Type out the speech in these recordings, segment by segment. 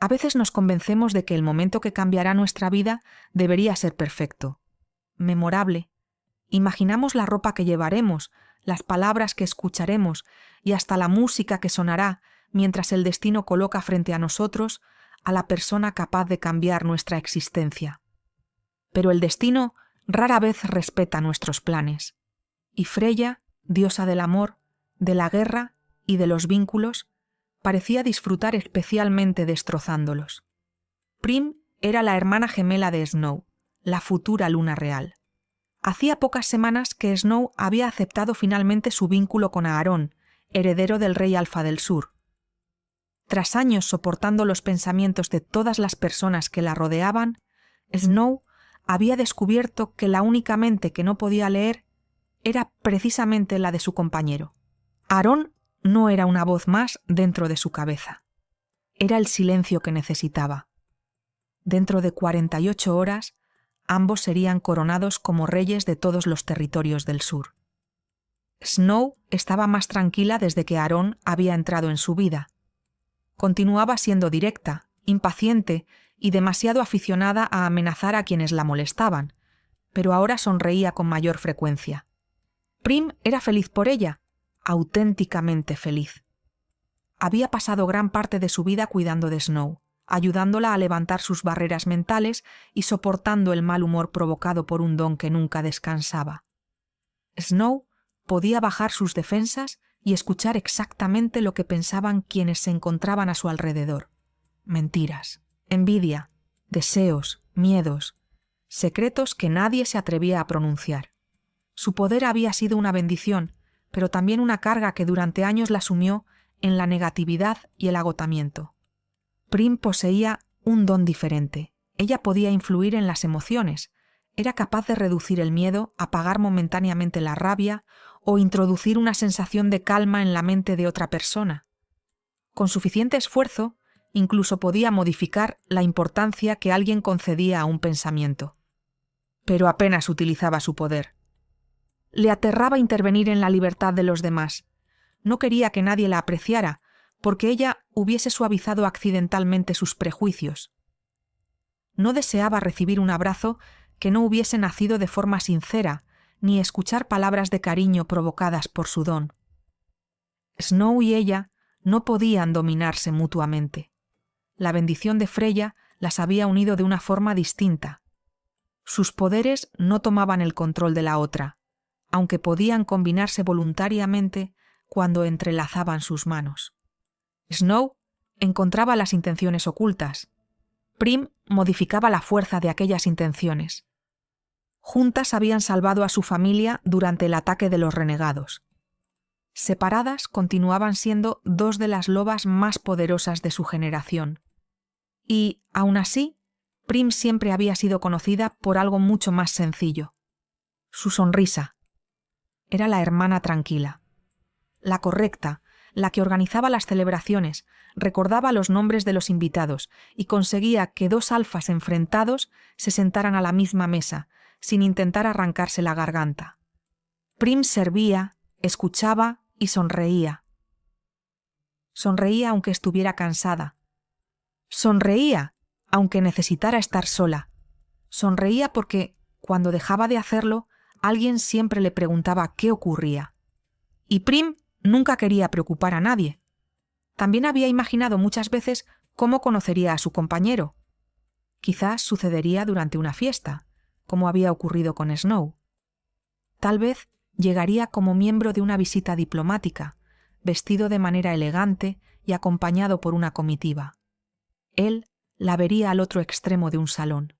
A veces nos convencemos de que el momento que cambiará nuestra vida debería ser perfecto, memorable. Imaginamos la ropa que llevaremos, las palabras que escucharemos y hasta la música que sonará mientras el destino coloca frente a nosotros a la persona capaz de cambiar nuestra existencia. Pero el destino rara vez respeta nuestros planes. Y Freya, diosa del amor, de la guerra y de los vínculos, parecía disfrutar especialmente destrozándolos. Prim era la hermana gemela de Snow, la futura luna real. Hacía pocas semanas que Snow había aceptado finalmente su vínculo con Aarón, heredero del rey Alfa del Sur. Tras años soportando los pensamientos de todas las personas que la rodeaban, Snow había descubierto que la única mente que no podía leer era precisamente la de su compañero. Aarón no era una voz más dentro de su cabeza. Era el silencio que necesitaba. Dentro de 48 horas, ambos serían coronados como reyes de todos los territorios del sur. Snow estaba más tranquila desde que Aarón había entrado en su vida. Continuaba siendo directa, impaciente y demasiado aficionada a amenazar a quienes la molestaban, pero ahora sonreía con mayor frecuencia. Prim era feliz por ella, auténticamente feliz. Había pasado gran parte de su vida cuidando de Snow, ayudándola a levantar sus barreras mentales y soportando el mal humor provocado por un don que nunca descansaba. Snow podía bajar sus defensas y escuchar exactamente lo que pensaban quienes se encontraban a su alrededor. Mentiras, envidia, deseos, miedos, secretos que nadie se atrevía a pronunciar. Su poder había sido una bendición, pero también una carga que durante años la sumió en la negatividad y el agotamiento. Prim poseía un don diferente. Ella podía influir en las emociones. Era capaz de reducir el miedo, apagar momentáneamente la rabia o introducir una sensación de calma en la mente de otra persona. Con suficiente esfuerzo, incluso podía modificar la importancia que alguien concedía a un pensamiento. Pero apenas utilizaba su poder. Le aterraba intervenir en la libertad de los demás. No quería que nadie la apreciara, porque ella hubiese suavizado accidentalmente sus prejuicios. No deseaba recibir un abrazo que no hubiese nacido de forma sincera, ni escuchar palabras de cariño provocadas por su don. Snow y ella no podían dominarse mutuamente. La bendición de Freya las había unido de una forma distinta. Sus poderes no tomaban el control de la otra, aunque podían combinarse voluntariamente cuando entrelazaban sus manos. Snow encontraba las intenciones ocultas. Prim modificaba la fuerza de aquellas intenciones. Juntas habían salvado a su familia durante el ataque de los renegados. Separadas continuaban siendo dos de las lobas más poderosas de su generación. Y, aun así, Prim siempre había sido conocida por algo mucho más sencillo. Su sonrisa. Era la hermana tranquila. La correcta, la que organizaba las celebraciones, recordaba los nombres de los invitados y conseguía que dos alfas enfrentados se sentaran a la misma mesa, sin intentar arrancarse la garganta. Prim servía, escuchaba y sonreía. Sonreía aunque estuviera cansada. Sonreía aunque necesitara estar sola. Sonreía porque, cuando dejaba de hacerlo, alguien siempre le preguntaba qué ocurría. Y Prim nunca quería preocupar a nadie. También había imaginado muchas veces cómo conocería a su compañero. Quizás sucedería durante una fiesta, como había ocurrido con Snow. Tal vez llegaría como miembro de una visita diplomática, vestido de manera elegante y acompañado por una comitiva. Él la vería al otro extremo de un salón.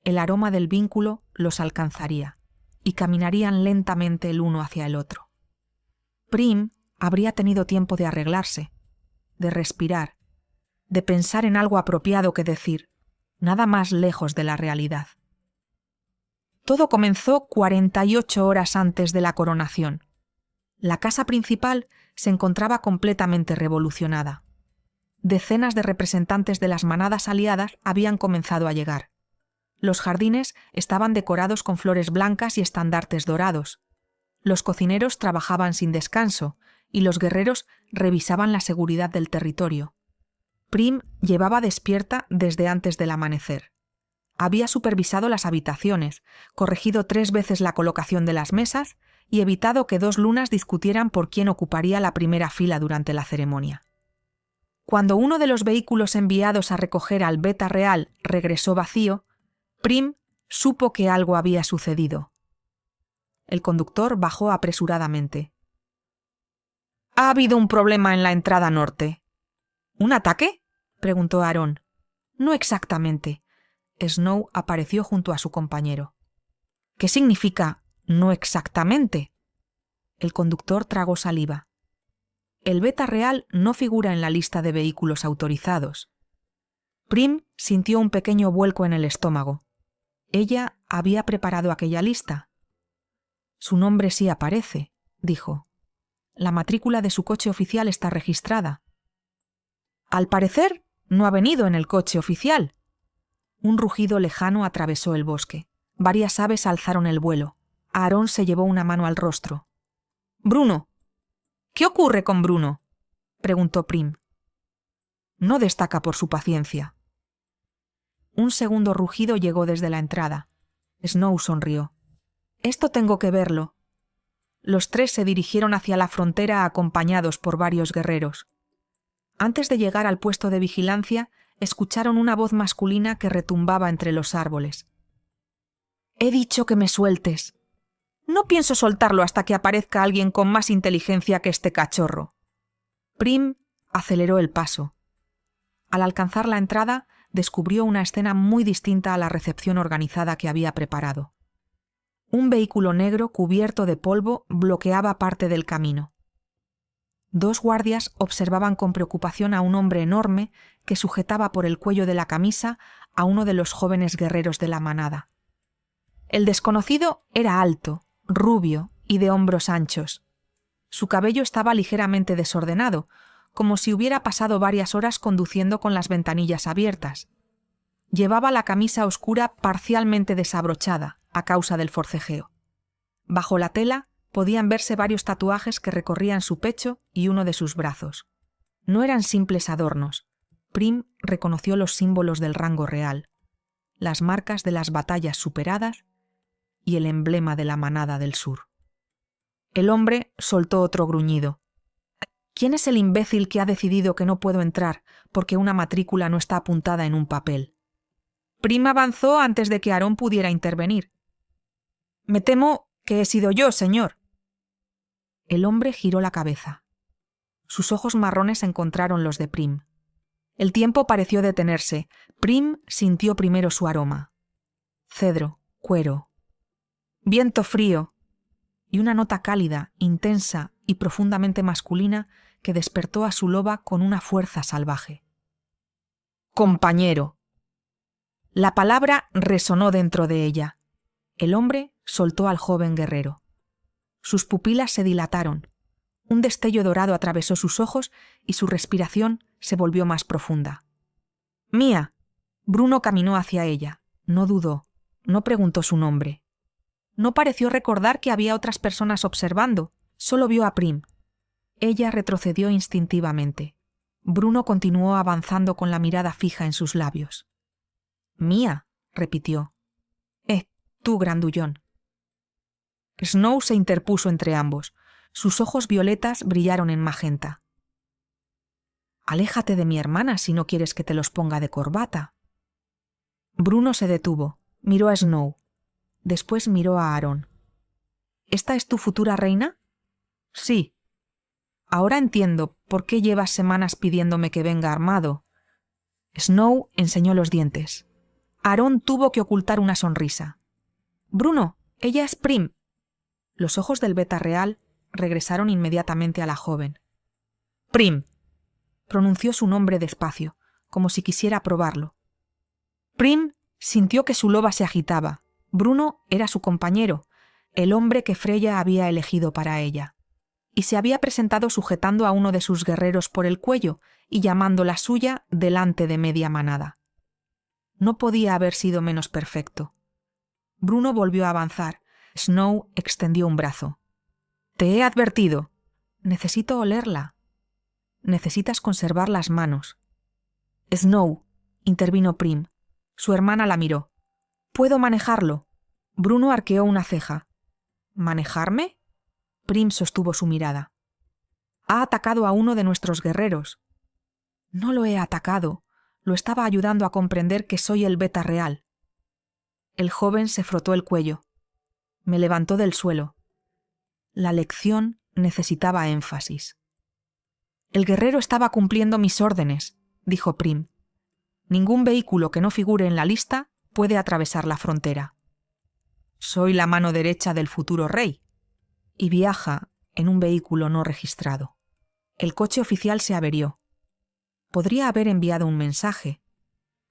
El aroma del vínculo los alcanzaría, y caminarían lentamente el uno hacia el otro. Prim habría tenido tiempo de arreglarse, de respirar, de pensar en algo apropiado que decir, nada más lejos de la realidad. Todo comenzó 48 horas antes de la coronación. La casa principal se encontraba completamente revolucionada. Decenas de representantes de las manadas aliadas habían comenzado a llegar. Los jardines estaban decorados con flores blancas y estandartes dorados. Los cocineros trabajaban sin descanso y los guerreros revisaban la seguridad del territorio. Prim llevaba despierta desde antes del amanecer. Había supervisado las habitaciones, corregido 3 veces la colocación de las mesas y evitado que 2 lunas discutieran por quién ocuparía la primera fila durante la ceremonia. Cuando uno de los vehículos enviados a recoger al Beta Real regresó vacío, Prim supo que algo había sucedido. El conductor bajó apresuradamente. «Ha habido un problema en la entrada norte». «¿Un ataque?», preguntó Aaron. «No exactamente». Snow apareció junto a su compañero. «¿Qué significa no exactamente?». El conductor tragó saliva. El Beta Real no figura en la lista de vehículos autorizados. Prim sintió un pequeño vuelco en el estómago. Ella había preparado aquella lista. «Su nombre sí aparece», dijo. «La matrícula de su coche oficial está registrada». «Al parecer, no ha venido en el coche oficial». Un rugido lejano atravesó el bosque. Varias aves alzaron el vuelo. Aaron se llevó una mano al rostro. «Bruno». «¿Qué ocurre con Bruno?», preguntó Prim. «No destaca por su paciencia». Un segundo rugido llegó desde la entrada. Snow sonrió. «Esto tengo que verlo». Los 3 se dirigieron hacia la frontera acompañados por varios guerreros. Antes de llegar al puesto de vigilancia, escucharon una voz masculina que retumbaba entre los árboles. «He dicho que me sueltes». «No pienso soltarlo hasta que aparezca alguien con más inteligencia que este cachorro». Prim aceleró el paso. Al alcanzar la entrada, descubrió una escena muy distinta a la recepción organizada que había preparado. Un vehículo negro cubierto de polvo bloqueaba parte del camino. 2 guardias observaban con preocupación a un hombre enorme que sujetaba por el cuello de la camisa a uno de los jóvenes guerreros de la manada. El desconocido era alto, rubio y de hombros anchos. Su cabello estaba ligeramente desordenado, como si hubiera pasado varias horas conduciendo con las ventanillas abiertas. Llevaba la camisa oscura parcialmente desabrochada, a causa del forcejeo. Bajo la tela podían verse varios tatuajes que recorrían su pecho y uno de sus brazos. No eran simples adornos. Prim reconoció los símbolos del rango real, las marcas de las batallas superadas y el emblema de la manada del sur. El hombre soltó otro gruñido. «¿Quién es el imbécil que ha decidido que no puedo entrar porque una matrícula no está apuntada en un papel?» Prim avanzó antes de que Aaron pudiera intervenir. «Me temo que he sido yo, señor». El hombre giró la cabeza. Sus ojos marrones encontraron los de Prim. El tiempo pareció detenerse. Prim sintió primero su aroma. Cedro, cuero, viento frío y una nota cálida, intensa y profundamente masculina que despertó a su loba con una fuerza salvaje. «Compañero». La palabra resonó dentro de ella. El hombre soltó al joven guerrero. Sus pupilas se dilataron. Un destello dorado atravesó sus ojos y su respiración se volvió más profunda. «Mía». Bruno caminó hacia ella. No dudó. No preguntó su nombre. No pareció recordar que había otras personas observando. Solo vio a Prim. Ella retrocedió instintivamente. Bruno continuó avanzando con la mirada fija en sus labios. «Mía», repitió. «Tú, grandullón». Snow se interpuso entre ambos. Sus ojos violetas brillaron en magenta. «Aléjate de mi hermana si no quieres que te los ponga de corbata». Bruno se detuvo. Miró a Snow. Después miró a Aaron. «¿Esta es tu futura reina?» «Sí». «Ahora entiendo por qué llevas semanas pidiéndome que venga armado». Snow enseñó los dientes. Aaron tuvo que ocultar una sonrisa. «Bruno, ella es Prim». Los ojos del Beta Real regresaron inmediatamente a la joven. «Prim», pronunció su nombre despacio, como si quisiera probarlo. Prim sintió que su loba se agitaba. Bruno era su compañero, el hombre que Freya había elegido para ella. Y se había presentado sujetando a uno de sus guerreros por el cuello y llamando la suya delante de media manada. No podía haber sido menos perfecto. Bruno volvió a avanzar. Snow extendió un brazo. «Te he advertido. Necesito olerla». «Necesitas conservar las manos». Snow, intervino Prim. Su hermana la miró. «¿Puedo manejarlo?» Bruno arqueó una ceja. «¿Manejarme?» Prim sostuvo su mirada. «Ha atacado a uno de nuestros guerreros». «No lo he atacado. Lo estaba ayudando a comprender que soy el beta real». El joven se frotó el cuello. Me levantó del suelo. La lección necesitaba énfasis. «El guerrero estaba cumpliendo mis órdenes», dijo Prim. «Ningún vehículo que no figure en la lista puede atravesar la frontera. Soy la mano derecha del futuro rey y viaja en un vehículo no registrado. El coche oficial se averió. Podría haber enviado un mensaje.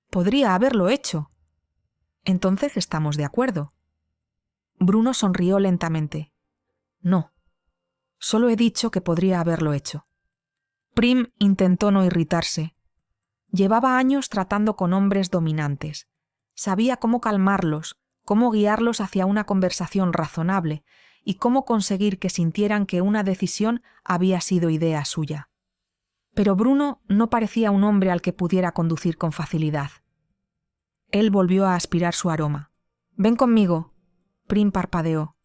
Podría haberlo hecho. Entonces estamos de acuerdo». Bruno sonrió lentamente. «No. Solo he dicho que podría haberlo hecho». Prim intentó no irritarse. Llevaba años tratando con hombres dominantes. Sabía cómo calmarlos, cómo guiarlos hacia una conversación razonable y cómo conseguir que sintieran que una decisión había sido idea suya. Pero Bruno no parecía un hombre al que pudiera conducir con facilidad. Él volvió a aspirar su aroma. «Ven conmigo». Prim parpadeó.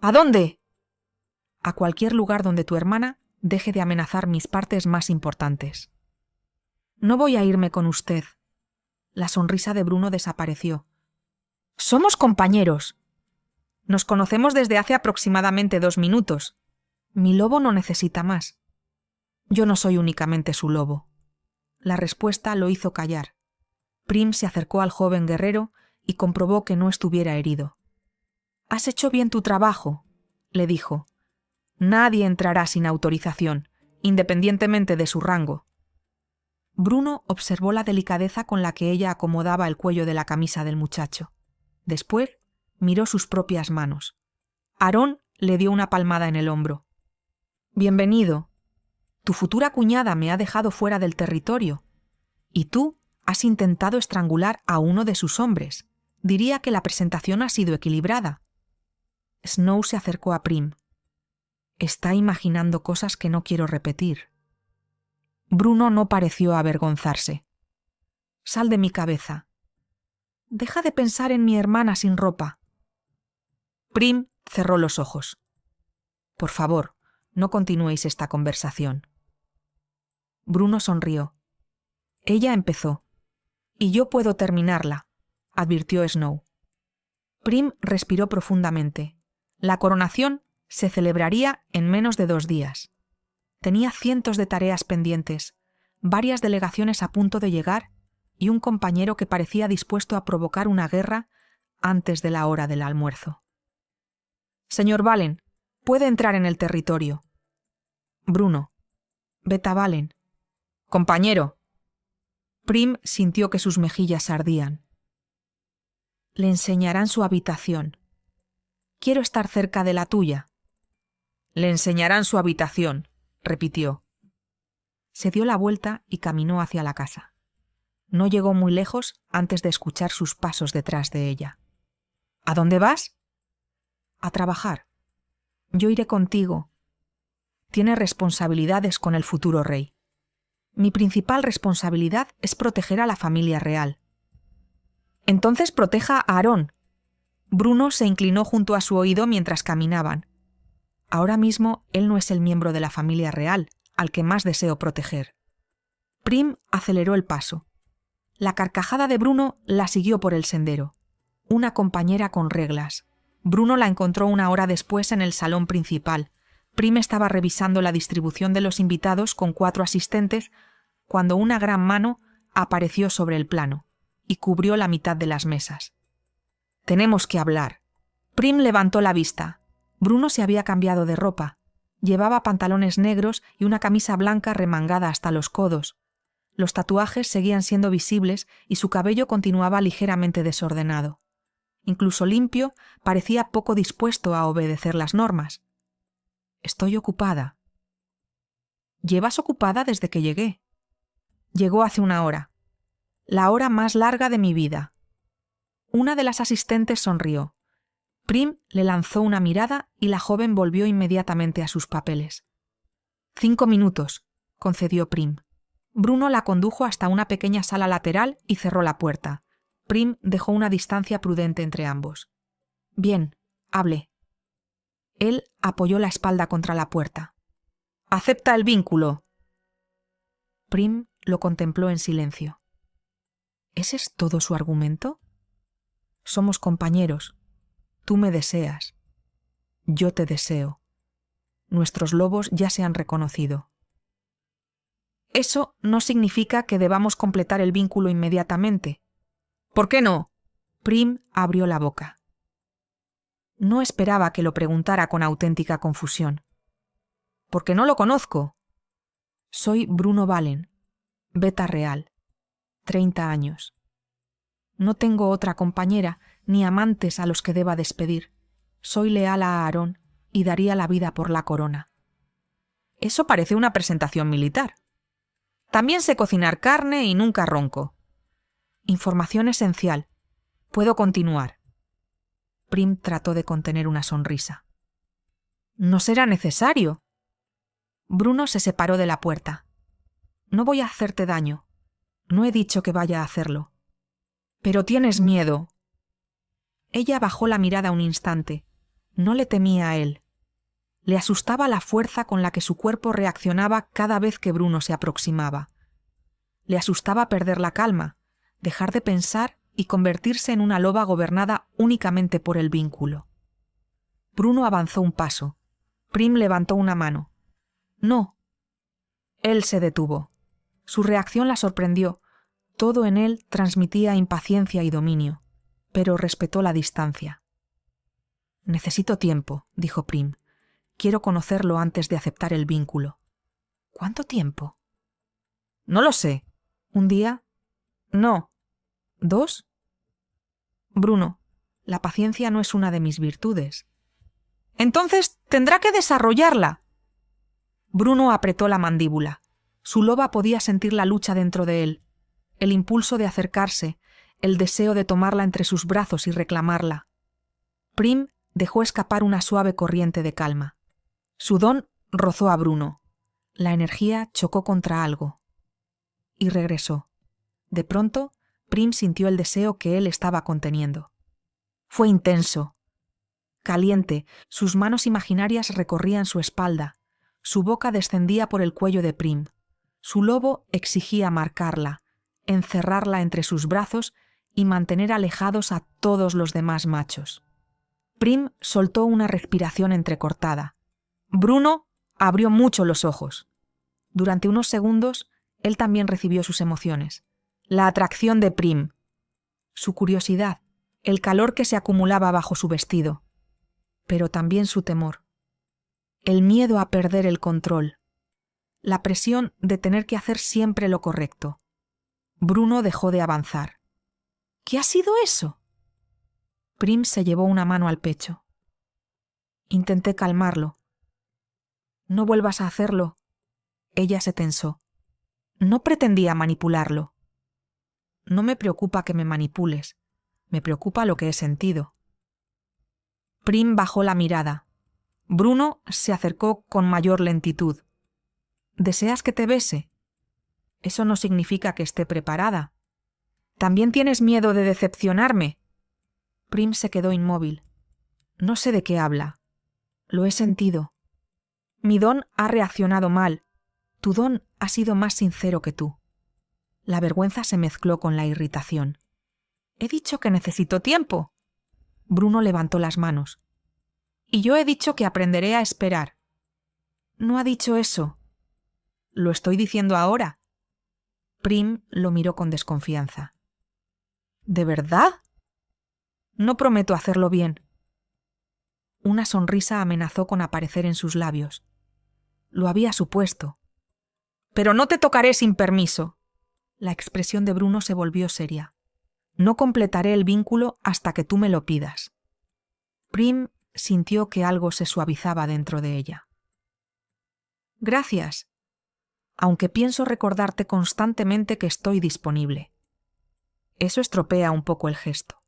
«¿A dónde?» «A cualquier lugar donde tu hermana deje de amenazar mis partes más importantes». «No voy a irme con usted». La sonrisa de Bruno desapareció. «Somos compañeros. Nos conocemos desde hace aproximadamente 2 minutos. Mi lobo no necesita más». «Yo no soy únicamente su lobo». La respuesta lo hizo callar. Prim se acercó al joven guerrero y comprobó que no estuviera herido. «Has hecho bien tu trabajo», le dijo. «Nadie entrará sin autorización, independientemente de su rango». Bruno observó la delicadeza con la que ella acomodaba el cuello de la camisa del muchacho. Después miró sus propias manos. Aarón le dio una palmada en el hombro. «Bienvenido. Tu futura cuñada me ha dejado fuera del territorio. Y tú has intentado estrangular a uno de sus hombres. Diría que la presentación ha sido equilibrada». Snow se acercó a Prim. «Está imaginando cosas que no quiero repetir». Bruno no pareció avergonzarse. «Sal de mi cabeza. Deja de pensar en mi hermana sin ropa». Prim cerró los ojos. «Por favor, no continuéis esta conversación». Bruno sonrió. «Ella empezó. Y yo puedo terminarla», advirtió Snow. Prim respiró profundamente. La coronación se celebraría en menos de 2 días. Tenía cientos de tareas pendientes, varias delegaciones a punto de llegar y un compañero que parecía dispuesto a provocar una guerra antes de la hora del almuerzo. «Señor Valen, puede entrar en el territorio». «Bruno». «Beta Valen». «Compañero». Prim sintió que sus mejillas ardían. «Le enseñarán su habitación. Quiero estar cerca de la tuya». «Le enseñarán su habitación», repitió. Se dio la vuelta y caminó hacia la casa. No llegó muy lejos antes de escuchar sus pasos detrás de ella. «¿A dónde vas?» «A trabajar. Yo iré contigo. Tiene responsabilidades con el futuro rey. Mi principal responsabilidad es proteger a la familia real». «Entonces proteja a Aarón». Bruno se inclinó junto a su oído mientras caminaban. «Ahora mismo él no es el miembro de la familia real al que más deseo proteger». Prim aceleró el paso. La carcajada de Bruno la siguió por el sendero. Una compañera con reglas. Bruno la encontró 1 hora después en el salón principal. Prim estaba revisando la distribución de los invitados con 4 asistentes cuando una gran mano apareció sobre el plano y cubrió la mitad de las mesas. «Tenemos que hablar». Prim levantó la vista. Bruno se había cambiado de ropa. Llevaba pantalones negros y una camisa blanca remangada hasta los codos. Los tatuajes seguían siendo visibles y su cabello continuaba ligeramente desordenado. Incluso limpio, parecía poco dispuesto a obedecer las normas. «Estoy ocupada». «Llevas ocupada desde que llegué». «Llegó hace 1 hora. La hora más larga de mi vida». Una de las asistentes sonrió. Prim le lanzó una mirada y la joven volvió inmediatamente a sus papeles. 5 minutos, concedió Prim. Bruno la condujo hasta una pequeña sala lateral y cerró la puerta. Prim dejó una distancia prudente entre ambos. Bien, hable. Él apoyó la espalda contra la puerta. —¡Acepta el vínculo! Prim lo contempló en silencio. ¿Ese es todo su argumento? Somos compañeros. Tú me deseas. Yo te deseo. Nuestros lobos ya se han reconocido. Eso no significa que debamos completar el vínculo inmediatamente. ¿Por qué no? Prim abrió la boca. No esperaba que lo preguntara con auténtica confusión. Porque no lo conozco. Soy Bruno Valen, beta real, 30 años. No tengo otra compañera ni amantes a los que deba despedir. Soy leal a Aarón y daría la vida por la corona. Eso parece una presentación militar. También sé cocinar carne y nunca ronco. Información esencial. Puedo continuar. Prim trató de contener una sonrisa. No será necesario. Bruno se separó de la puerta. No voy a hacerte daño. No he dicho que vaya a hacerlo. Pero tienes miedo. Ella bajó la mirada un instante. No le temía a él. Le asustaba la fuerza con la que su cuerpo reaccionaba cada vez que Bruno se aproximaba. Le asustaba perder la calma, dejar de pensar y convertirse en una loba gobernada únicamente por el vínculo. Bruno avanzó un paso. Prim levantó una mano. No. Él se detuvo. Su reacción la sorprendió. Todo en él transmitía impaciencia y dominio, pero respetó la distancia. Necesito tiempo, dijo Prim. Quiero conocerlo antes de aceptar el vínculo. ¿Cuánto tiempo? No lo sé. ¿Un día? No. ¿2? Bruno, la paciencia no es una de mis virtudes. Entonces tendrá que desarrollarla. Bruno apretó la mandíbula. Su loba podía sentir la lucha dentro de él, el impulso de acercarse, el deseo de tomarla entre sus brazos y reclamarla. Prim dejó escapar una suave corriente de calma. Su don rozó a Bruno. La energía chocó contra algo. Y regresó. De pronto, Prim sintió el deseo que él estaba conteniendo. Fue intenso. Caliente, sus manos imaginarias recorrían su espalda. Su boca descendía por el cuello de Prim. Su lobo exigía marcarla, encerrarla entre sus brazos y mantener alejados a todos los demás machos. Prim soltó una respiración entrecortada. Bruno abrió mucho los ojos. Durante unos segundos, él también recibió sus emociones. La atracción de Prim, su curiosidad, el calor que se acumulaba bajo su vestido, pero también su temor, el miedo a perder el control, la presión de tener que hacer siempre lo correcto. Bruno dejó de avanzar. ¿Qué ha sido eso? Prim se llevó una mano al pecho. Intenté calmarlo. No vuelvas a hacerlo. Ella se tensó. No pretendía manipularlo. No me preocupa que me manipules. Me preocupa lo que he sentido. Prim bajó la mirada. Bruno se acercó con mayor lentitud. ¿Deseas que te bese? Eso no significa que esté preparada. ¿También tienes miedo de decepcionarme? Prim se quedó inmóvil. No sé de qué habla. Lo he sentido. Mi don ha reaccionado mal. Tu don ha sido más sincero que tú. La vergüenza se mezcló con la irritación. He dicho que necesito tiempo. Bruno levantó las manos. Y yo he dicho que aprenderé a esperar. No ha dicho eso. Lo estoy diciendo ahora. Prim lo miró con desconfianza. ¿De verdad? No prometo hacerlo bien. Una sonrisa amenazó con aparecer en sus labios. Lo había supuesto. Pero no te tocaré sin permiso. La expresión de Bruno se volvió seria. No completaré el vínculo hasta que tú me lo pidas. Prim sintió que algo se suavizaba dentro de ella. Gracias, aunque pienso recordarte constantemente que estoy disponible. Eso estropea un poco el gesto.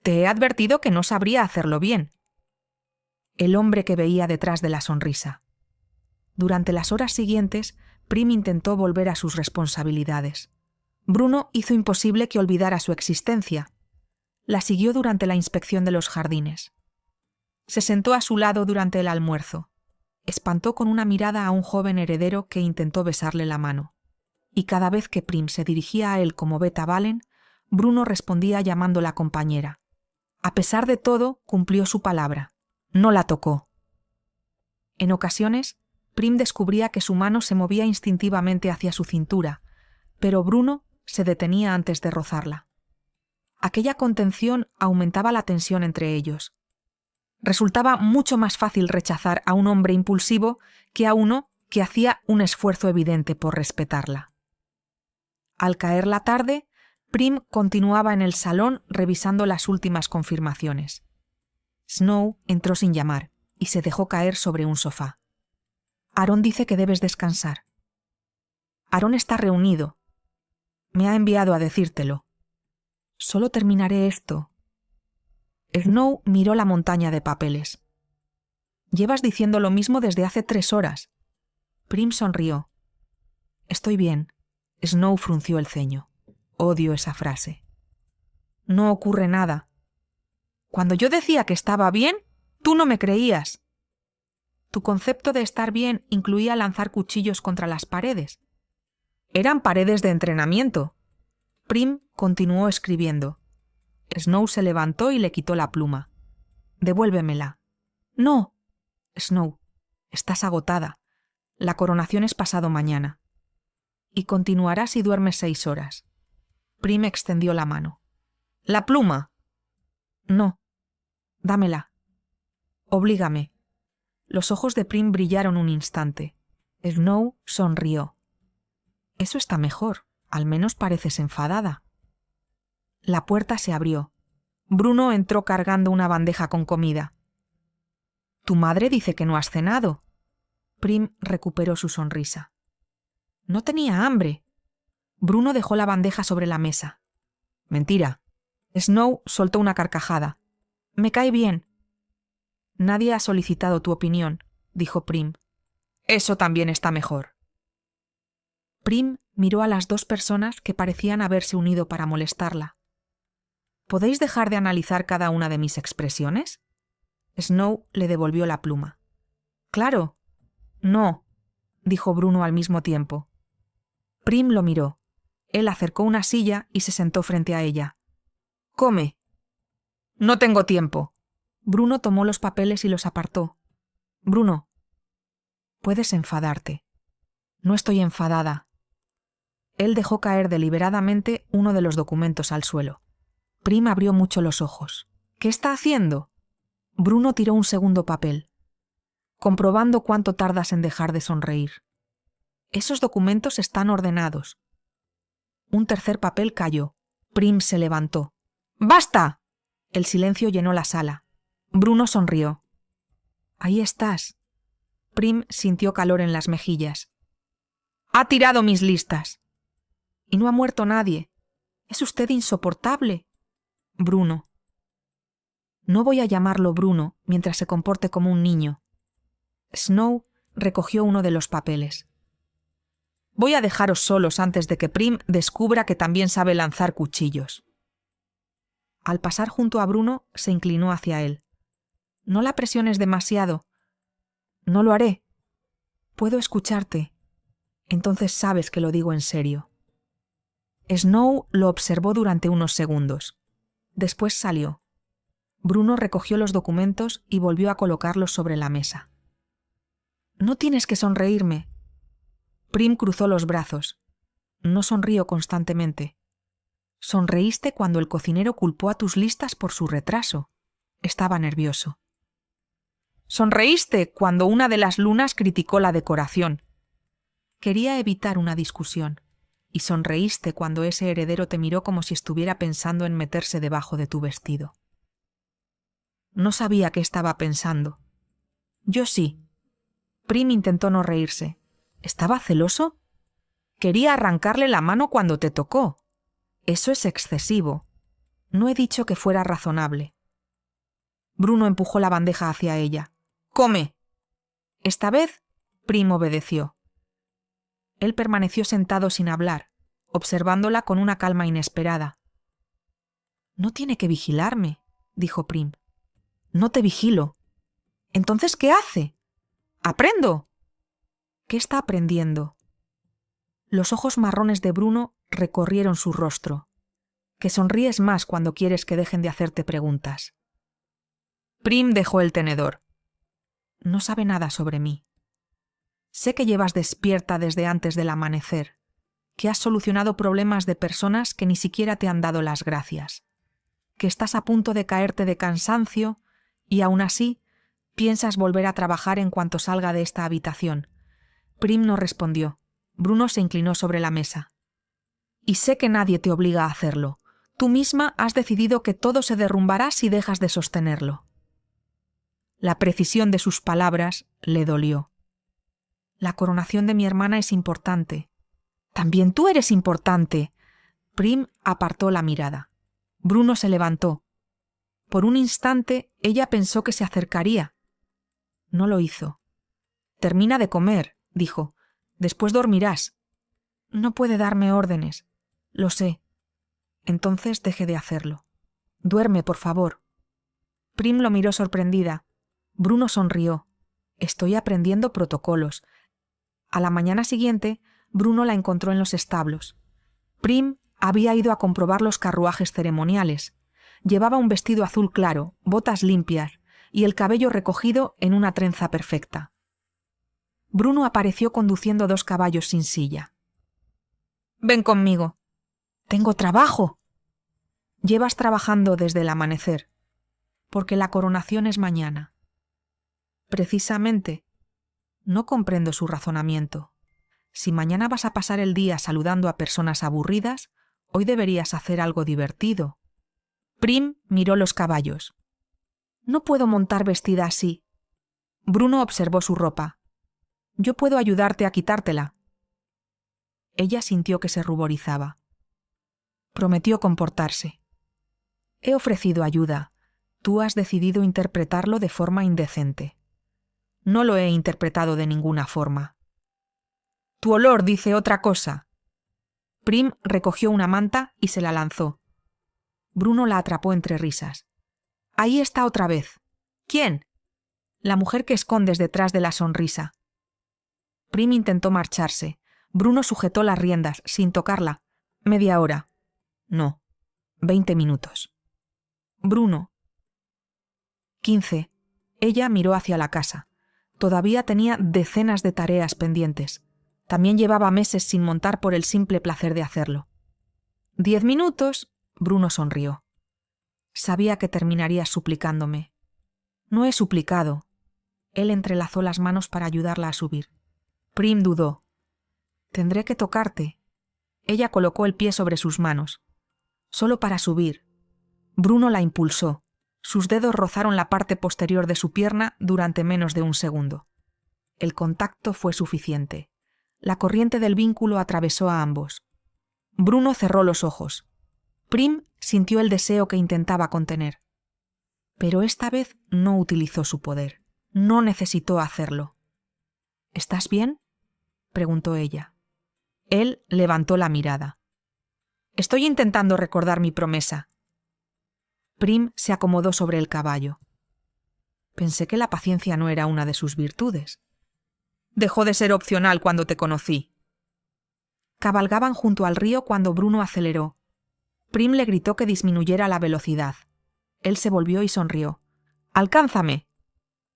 Te he advertido que no sabría hacerlo bien. El hombre que veía detrás de la sonrisa. Durante las horas siguientes, Prim intentó volver a sus responsabilidades. Bruno hizo imposible que olvidara su existencia. La siguió durante la inspección de los jardines. Se sentó a su lado durante el almuerzo. Espantó con una mirada a un joven heredero que intentó besarle la mano. Y cada vez que Prim se dirigía a él como Beta Valen, Bruno respondía llamándola compañera. A pesar de todo, cumplió su palabra. No la tocó. En ocasiones, Prim descubría que su mano se movía instintivamente hacia su cintura, pero Bruno se detenía antes de rozarla. Aquella contención aumentaba la tensión entre ellos. Resultaba mucho más fácil rechazar a un hombre impulsivo que a uno que hacía un esfuerzo evidente por respetarla. Al caer la tarde, Prim continuaba en el salón revisando las últimas confirmaciones. Snow entró sin llamar y se dejó caer sobre un sofá. Aaron dice que debes descansar. Aaron está reunido. Me ha enviado a decírtelo. Solo terminaré esto. Snow miró la montaña de papeles. Llevas diciendo lo mismo desde hace 3 horas. Prim sonrió. Estoy bien. Snow frunció el ceño. Odio esa frase. No ocurre nada. Cuando yo decía que estaba bien, tú no me creías. Tu concepto de estar bien incluía lanzar cuchillos contra las paredes. Eran paredes de entrenamiento. Prim continuó escribiendo. Snow se levantó y le quitó la pluma. Devuélvemela. No. Snow, estás agotada. La coronación es pasado mañana. Y continuará si duermes 6 horas. Prim extendió la mano. ¿La pluma? No. Dámela. Oblígame. Los ojos de Prim brillaron un instante. Snow sonrió. Eso está mejor. Al menos pareces enfadada. La puerta se abrió. Bruno entró cargando una bandeja con comida. Tu madre dice que no has cenado. Prim recuperó su sonrisa. No tenía hambre. Bruno dejó la bandeja sobre la mesa. Mentira. Snow soltó una carcajada. Me cae bien. Nadie ha solicitado tu opinión, dijo Prim. Eso también está mejor. Prim miró a las 2 personas que parecían haberse unido para molestarla. ¿Podéis dejar de analizar cada una de mis expresiones? Snow le devolvió la pluma. Claro. No, dijo Bruno al mismo tiempo. Prim lo miró. Él acercó una silla y se sentó frente a ella. Come. No tengo tiempo. Bruno tomó los papeles y los apartó. Bruno, puedes enfadarte. No estoy enfadada. Él dejó caer deliberadamente uno de los documentos al suelo. Prim abrió mucho los ojos. ¿Qué está haciendo? Bruno tiró un segundo papel. Comprobando cuánto tardas en dejar de sonreír. Esos documentos están ordenados. Un tercer papel cayó. Prim se levantó. ¡Basta! El silencio llenó la sala. Bruno sonrió. Ahí estás. Prim sintió calor en las mejillas. Ha tirado mis listas. Y no ha muerto nadie. Es usted insoportable. Bruno. No voy a llamarlo Bruno mientras se comporte como un niño. Snow recogió uno de los papeles. Voy a dejaros solos antes de que Prim descubra que también sabe lanzar cuchillos. Al pasar junto a Bruno, se inclinó hacia él. No la presiones demasiado. No lo haré. Puedo escucharte. Entonces sabes que lo digo en serio. Snow lo observó durante unos segundos. Después salió. Bruno recogió los documentos y volvió a colocarlos sobre la mesa. No tienes que sonreírme. Prim cruzó los brazos. No sonrío constantemente. Sonreíste cuando el cocinero culpó a tus listas por su retraso. Estaba nervioso. Sonreíste cuando una de las lunas criticó la decoración. Quería evitar una discusión. Y sonreíste cuando ese heredero te miró como si estuviera pensando en meterse debajo de tu vestido. No sabía qué estaba pensando. Yo sí. Prim intentó no reírse. ¿Estaba celoso? Quería arrancarle la mano cuando te tocó. Eso es excesivo. No he dicho que fuera razonable. Bruno empujó la bandeja hacia ella. ¡Come! Esta vez, Prim obedeció. Él permaneció sentado sin hablar, observándola con una calma inesperada. «No tiene que vigilarme», dijo Prim. «No te vigilo». «¿Entonces qué hace?» «¡Aprendo!» «¿Qué está aprendiendo?» Los ojos marrones de Bruno recorrieron su rostro. Que sonríes más cuando quieres que dejen de hacerte preguntas. Prim dejó el tenedor. No sabe nada sobre mí. Sé que llevas despierta desde antes del amanecer, que has solucionado problemas de personas que ni siquiera te han dado las gracias, que estás a punto de caerte de cansancio y aún así piensas volver a trabajar en cuanto salga de esta habitación. Prim no respondió. Bruno se inclinó sobre la mesa. Y sé que nadie te obliga a hacerlo. Tú misma has decidido que todo se derrumbará si dejas de sostenerlo. La precisión de sus palabras le dolió. La coronación de mi hermana es importante. También tú eres importante. Prim apartó la mirada. Bruno se levantó. Por un instante ella pensó que se acercaría. No lo hizo. Termina de comer, dijo. Después dormirás. No puede darme órdenes. Lo sé. Entonces deje de hacerlo. Duerme, por favor. Prim lo miró sorprendida. Bruno sonrió. Estoy aprendiendo protocolos. A la mañana siguiente, Bruno la encontró en los establos. Prim había ido a comprobar los carruajes ceremoniales. Llevaba un vestido azul claro, botas limpias y el cabello recogido en una trenza perfecta. Bruno apareció conduciendo 2 caballos sin silla. «Ven conmigo». «Tengo trabajo». «Llevas trabajando desde el amanecer, porque la coronación es mañana». «Precisamente. No comprendo su razonamiento. Si mañana vas a pasar el día saludando a personas aburridas, hoy deberías hacer algo divertido». Prim miró los caballos. «No puedo montar vestida así». Bruno observó su ropa. «Yo puedo ayudarte a quitártela». Ella sintió que se ruborizaba. Prometió comportarse. «He ofrecido ayuda. Tú has decidido interpretarlo de forma indecente». «No lo he interpretado de ninguna forma». «Tu olor dice otra cosa». Prim recogió una manta y se la lanzó. Bruno la atrapó entre risas. «Ahí está otra vez». «¿Quién?» «La mujer que escondes detrás de la sonrisa». Prim intentó marcharse. Bruno sujetó las riendas, sin tocarla. «Media hora». «No. 20 minutos». «Bruno». 15. Ella miró hacia la casa. Todavía tenía decenas de tareas pendientes. También llevaba meses sin montar por el simple placer de hacerlo. 10 minutos. Bruno sonrió. Sabía que terminaría suplicándome. No he suplicado. Él entrelazó las manos para ayudarla a subir. Prim dudó. Tendré que tocarte. Ella colocó el pie sobre sus manos. Solo para subir. Bruno la impulsó. Sus dedos rozaron la parte posterior de su pierna durante menos de un segundo. El contacto fue suficiente. La corriente del vínculo atravesó a ambos. Bruno cerró los ojos. Prim sintió el deseo que intentaba contener. Pero esta vez no utilizó su poder. No necesitó hacerlo. ¿Estás bien?, preguntó ella. Él levantó la mirada. Estoy intentando recordar mi promesa. Prim se acomodó sobre el caballo. Pensé que la paciencia no era una de sus virtudes. Dejó de ser opcional cuando te conocí. Cabalgaban junto al río cuando Bruno aceleró. Prim le gritó que disminuyera la velocidad. Él se volvió y sonrió. «¡Alcánzame!».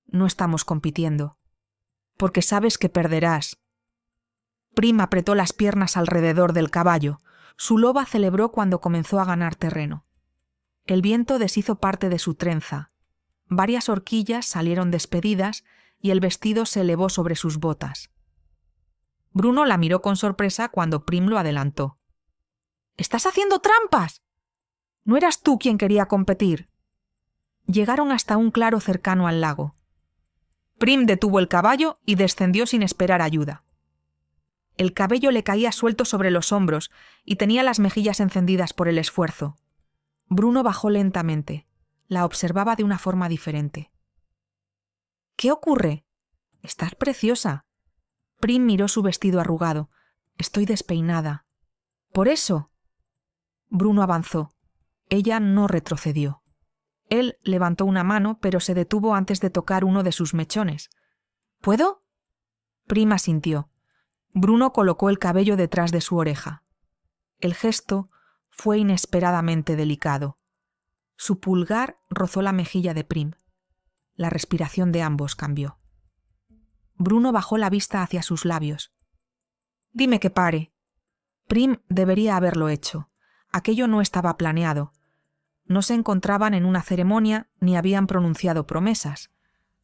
«No estamos compitiendo». «Porque sabes que perderás». Prim apretó las piernas alrededor del caballo. Su loba celebró cuando comenzó a ganar terreno. El viento deshizo parte de su trenza. Varias horquillas salieron despedidas y el vestido se elevó sobre sus botas. Bruno la miró con sorpresa cuando Prim lo adelantó. «¡Estás haciendo trampas! ¿No eras tú quien quería competir?». Llegaron hasta un claro cercano al lago. Prim detuvo el caballo y descendió sin esperar ayuda. El cabello le caía suelto sobre los hombros y tenía las mejillas encendidas por el esfuerzo. Bruno bajó lentamente. La observaba de una forma diferente. «¿Qué ocurre? Estás preciosa». Prim miró su vestido arrugado. Estoy despeinada. ¿Por eso? Bruno avanzó. Ella no retrocedió. Él levantó una mano, pero se detuvo antes de tocar uno de sus mechones. ¿Puedo? Prim asintió. Bruno colocó el cabello detrás de su oreja. El gesto fue inesperadamente delicado. Su pulgar rozó la mejilla de Prim. La respiración de ambos cambió. Bruno bajó la vista hacia sus labios. «Dime que pare». Prim debería haberlo hecho. Aquello no estaba planeado. No se encontraban en una ceremonia ni habían pronunciado promesas.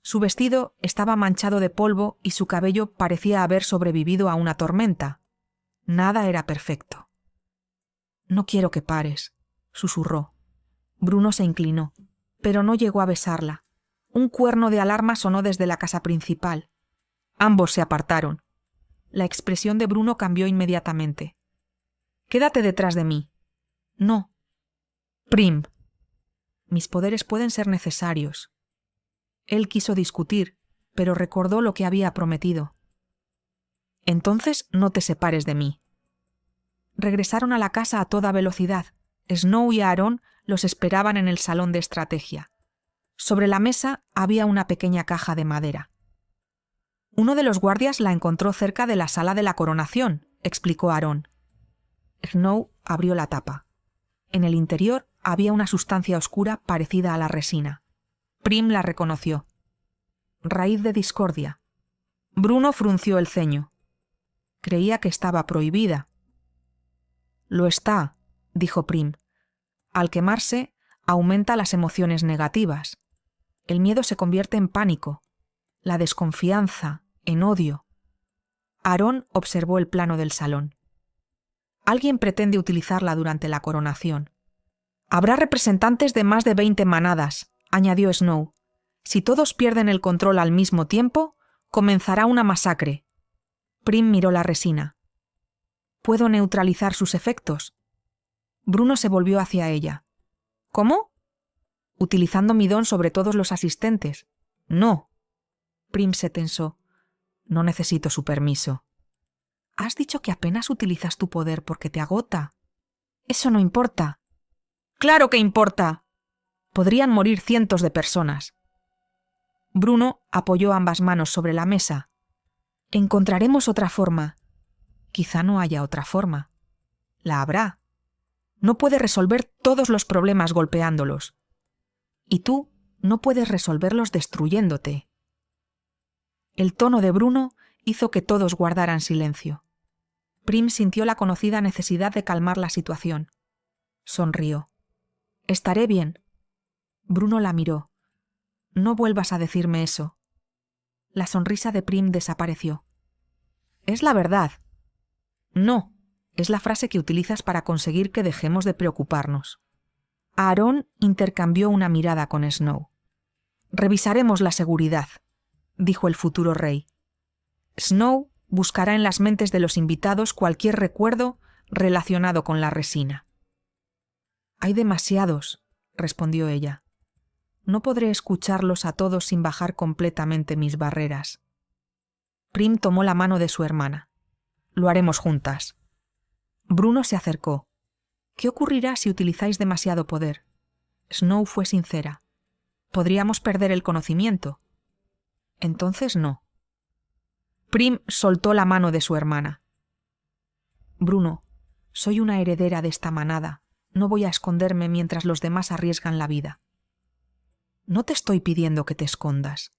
Su vestido estaba manchado de polvo y su cabello parecía haber sobrevivido a una tormenta. Nada era perfecto. «No quiero que pares», susurró. Bruno se inclinó, pero no llegó a besarla. Un cuerno de alarma sonó desde la casa principal. Ambos se apartaron. La expresión de Bruno cambió inmediatamente. «Quédate detrás de mí». «No». «Prim». «Mis poderes pueden ser necesarios». Él quiso discutir, pero recordó lo que había prometido. «Entonces no te separes de mí». Regresaron a la casa a toda velocidad. Snow y Aaron los esperaban en el salón de estrategia. Sobre la mesa había una pequeña caja de madera. «Uno de los guardias la encontró cerca de la sala de la coronación», explicó Aaron. Snow abrió la tapa. En el interior había una sustancia oscura parecida a la resina. Prim la reconoció. Raíz de discordia. Bruno frunció el ceño. Creía que estaba prohibida. «Lo está», dijo Prim. «Al quemarse, aumenta las emociones negativas. El miedo se convierte en pánico, la desconfianza en odio». Aaron observó el plano del salón. «Alguien pretende utilizarla durante la coronación. Habrá representantes de más de 20 manadas», añadió Snow. «Si todos pierden el control al mismo tiempo, comenzará una masacre». Prim miró la resina. «¿Puedo neutralizar sus efectos?» Bruno se volvió hacia ella. «¿Cómo?» «Utilizando mi don sobre todos los asistentes». «No». Prim se tensó. «No necesito su permiso». «Has dicho que apenas utilizas tu poder porque te agota». «Eso no importa». «¡Claro que importa!» «Podrían morir cientos de personas». Bruno apoyó ambas manos sobre la mesa. «Encontraremos otra forma». «Quizá no haya otra forma». «La habrá». «No puedes resolver todos los problemas golpeándolos. Y tú no puedes resolverlos destruyéndote». El tono de Bruno hizo que todos guardaran silencio. Prim sintió la conocida necesidad de calmar la situación. Sonrió. «Estaré bien». Bruno la miró. «No vuelvas a decirme eso». La sonrisa de Prim desapareció. «Es la verdad». «No, es la frase que utilizas para conseguir que dejemos de preocuparnos». Aaron intercambió una mirada con Snow. «Revisaremos la seguridad», dijo el futuro rey. Snow buscará en las mentes de los invitados cualquier recuerdo relacionado con la resina. «Hay demasiados», respondió ella. «No podré escucharlos a todos sin bajar completamente mis barreras». Prim tomó la mano de su hermana. «Lo haremos juntas». Bruno se acercó. «¿Qué ocurrirá si utilizáis demasiado poder?» Snow fue sincera. «Podríamos perder el conocimiento». «Entonces no». Prim soltó la mano de su hermana. «Bruno, soy una heredera de esta manada. No voy a esconderme mientras los demás arriesgan la vida». «No te estoy pidiendo que te escondas».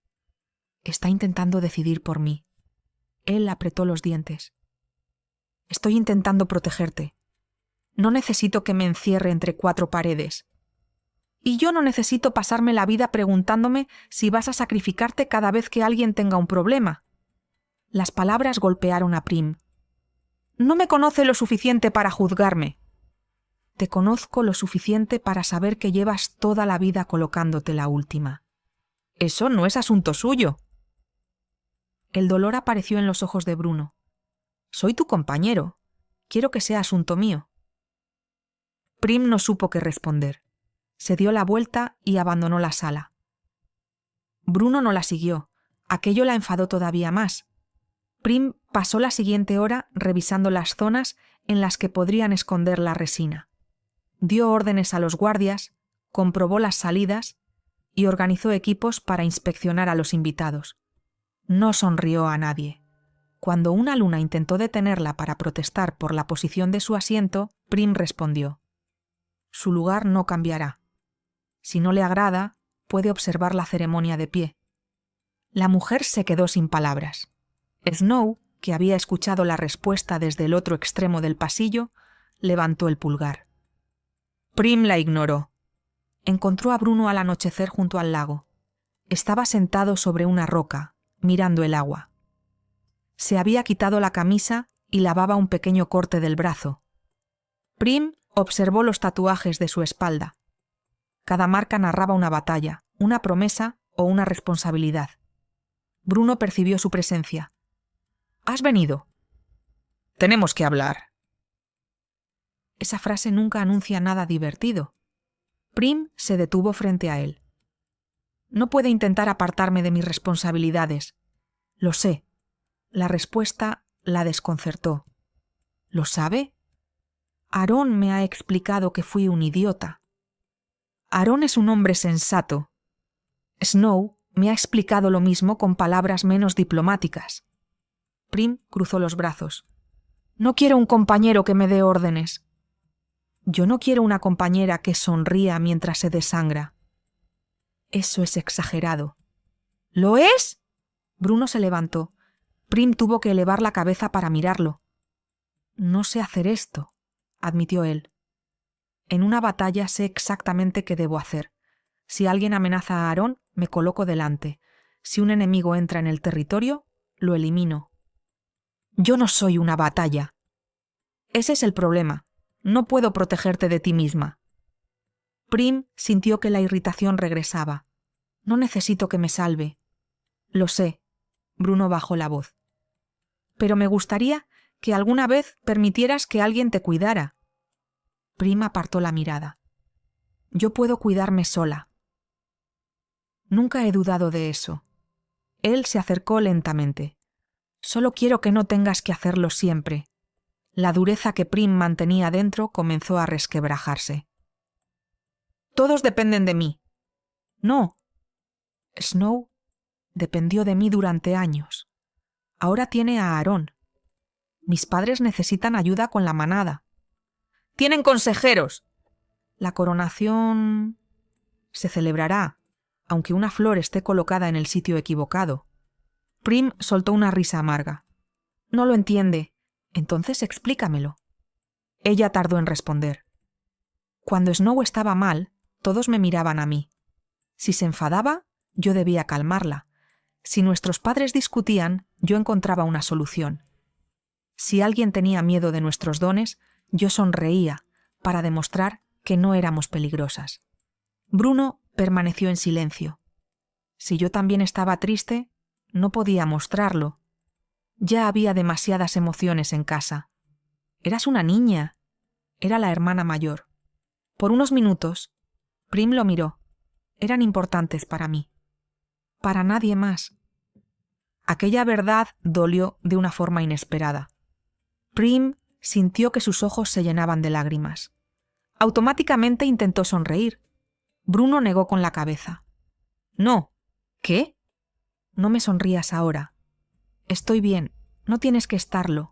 «Está intentando decidir por mí». Él apretó los dientes. «Estoy intentando protegerte. No necesito que me encierre entre 4 paredes. Y yo no necesito pasarme la vida preguntándome si vas a sacrificarte cada vez que alguien tenga un problema». Las palabras golpearon a Prim. «No me conoce lo suficiente para juzgarme». «Te conozco lo suficiente para saber que llevas toda la vida colocándote la última». «Eso no es asunto suyo». El dolor apareció en los ojos de Bruno. «Soy tu compañero. Quiero que sea asunto mío». Prim no supo qué responder. Se dio la vuelta y abandonó la sala. Bruno no la siguió. Aquello la enfadó todavía más. Prim pasó la siguiente hora revisando las zonas en las que podrían esconder la resina. Dio órdenes a los guardias, comprobó las salidas y organizó equipos para inspeccionar a los invitados. No sonrió a nadie. Cuando una alumna intentó detenerla para protestar por la posición de su asiento, Prim respondió: «Su lugar no cambiará. Si no le agrada, puede observar la ceremonia de pie». La mujer se quedó sin palabras. Snow, que había escuchado la respuesta desde el otro extremo del pasillo, levantó el pulgar. Prim la ignoró. Encontró a Bruno al anochecer junto al lago. Estaba sentado sobre una roca, mirando el agua. Se había quitado la camisa y lavaba un pequeño corte del brazo. Prim observó los tatuajes de su espalda. Cada marca narraba una batalla, una promesa o una responsabilidad. Bruno percibió su presencia. «¿Has venido?» «Tenemos que hablar». Esa frase nunca anuncia nada divertido. Prim se detuvo frente a él. «No puede intentar apartarme de mis responsabilidades. Lo sé». La respuesta la desconcertó. «¿Lo sabe? Aarón me ha explicado que fui un idiota. Aarón es un hombre sensato. Snow me ha explicado lo mismo con palabras menos diplomáticas». Prim cruzó los brazos. «No quiero un compañero que me dé órdenes. Yo no quiero una compañera que sonría mientras se desangra». «Eso es exagerado». «¿Lo es?» Bruno se levantó. Prim tuvo que elevar la cabeza para mirarlo. «No sé hacer esto», admitió él. «En una batalla sé exactamente qué debo hacer. Si alguien amenaza a Aarón, me coloco delante. Si un enemigo entra en el territorio, lo elimino». «Yo no soy una batalla». «Ese es el problema. No puedo protegerte de ti misma». Prim sintió que la irritación regresaba. «No necesito que me salve». «Lo sé». Bruno bajó la voz. «Pero me gustaría que alguna vez permitieras que alguien te cuidara». Prim apartó la mirada. «Yo puedo cuidarme sola». «Nunca he dudado de eso». Él se acercó lentamente. «Solo quiero que no tengas que hacerlo siempre». La dureza que Prim mantenía dentro comenzó a resquebrajarse. «Todos dependen de mí». «No». «Snow dependió de mí durante años. Ahora tiene a Aarón. Mis padres necesitan ayuda con la manada». «Tienen consejeros». «La coronación se celebrará, aunque una flor esté colocada en el sitio equivocado». Prim soltó una risa amarga. «No lo entiende. Entonces explícamelo». Ella tardó en responder. «Cuando Snow estaba mal, todos me miraban a mí. Si se enfadaba, yo debía calmarla. Si nuestros padres discutían, yo encontraba una solución. Si alguien tenía miedo de nuestros dones, yo sonreía para demostrar que no éramos peligrosas». Bruno permaneció en silencio. Si yo también estaba triste, no podía mostrarlo. Ya había demasiadas emociones en casa. «Eras una niña». Era la hermana mayor. Por unos minutos, Prim lo miró. Eran importantes para mí. Para nadie más. Aquella verdad dolió de una forma inesperada. Prim sintió que sus ojos se llenaban de lágrimas. Automáticamente intentó sonreír. Bruno negó con la cabeza. «No». «¿Qué?» «No me sonrías ahora. Estoy bien, no tienes que estarlo».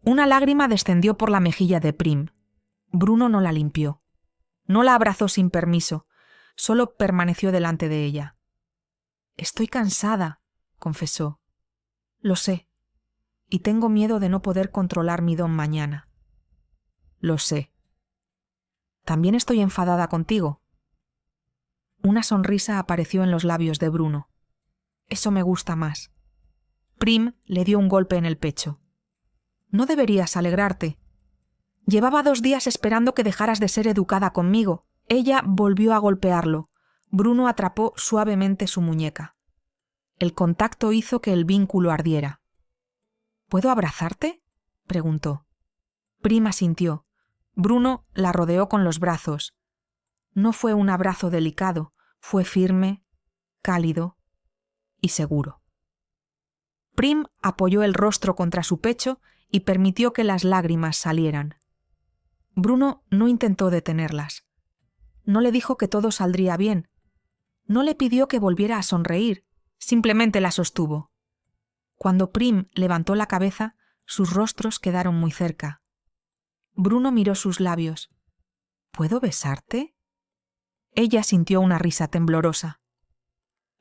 Una lágrima descendió por la mejilla de Prim. Bruno no la limpió. No la abrazó sin permiso, solo permaneció delante de ella. «Estoy cansada», confesó. «Lo sé, y tengo miedo de no poder controlar mi don mañana». «Lo sé». «También estoy enfadada contigo». Una sonrisa apareció en los labios de Bruno. «Eso me gusta más». Prim le dio un golpe en el pecho. «No deberías alegrarte. Llevaba 2 días esperando que dejaras de ser educada conmigo». Ella volvió a golpearlo. Bruno atrapó suavemente su muñeca. El contacto hizo que el vínculo ardiera. «¿Puedo abrazarte?», preguntó. Prim asintió. Bruno la rodeó con los brazos. No fue un abrazo delicado, fue firme, cálido y seguro. Prim apoyó el rostro contra su pecho y permitió que las lágrimas salieran. Bruno no intentó detenerlas. No le dijo que todo saldría bien. No le pidió que volviera a sonreír, simplemente la sostuvo. Cuando Prim levantó la cabeza, sus rostros quedaron muy cerca. Bruno miró sus labios. ¿Puedo besarte? Ella sintió una risa temblorosa.